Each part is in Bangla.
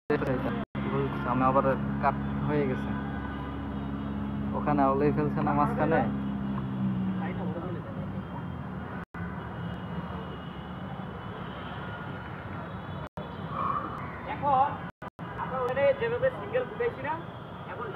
আমি আবার কাট হয়ে গেছে ওখানে আউলেই ফেলছে না মাঝখানে এখন আমরা ওখানে যেভাবে সিঙ্গেল ফুটাইছি না এখন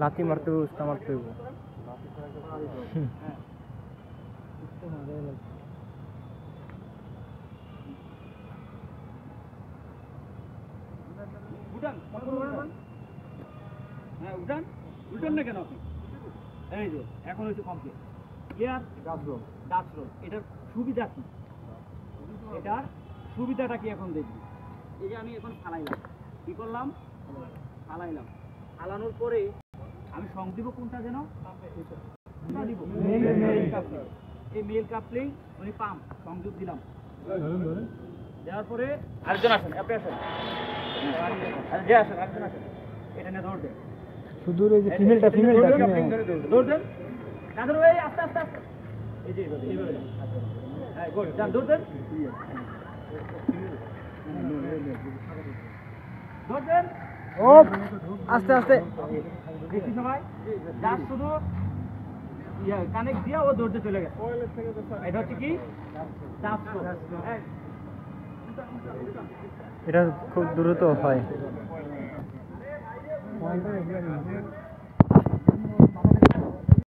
লাথি মারতে উস্তা মারতে উঠান হ্যাঁ উঠান উঠান না কেন আপনি এই যে এখন হচ্ছে কমপ্লিট ক্লিয়ার ডাচ রোল এটার সুবিধা কি এটার সুবিধাটা কি এখন দেখবি এই যে আমি এখন ফালাইলাম কি করলাম ফালাইলাম ফালানোর পরে আমি সং দিব কোনটা যেন দিব এই মেল কাপলিং উনি পাম্প সংযোগ দিলাম দেওয়ার পরে আরেকজন আসেন আপনি আসেন যে আসেন আরেকজন আসেন এটা নিয়ে দৌড় দেন শুধু এই যে ফিমেলটা দৌড় দেন দাদুর ভাই আস্তে আস্তে আস্তে এই যে এইভাবে হ্যাঁ গুড যান দৌড় দেন দৌড় দেন ও আস্তে আস্তে বেশি সময় জাস্ট শুধু কানেক্ট দিয়া ও দৌড়তে চলে গেছে এটা হচ্ছে কি এটা খুব দ্রুত হয়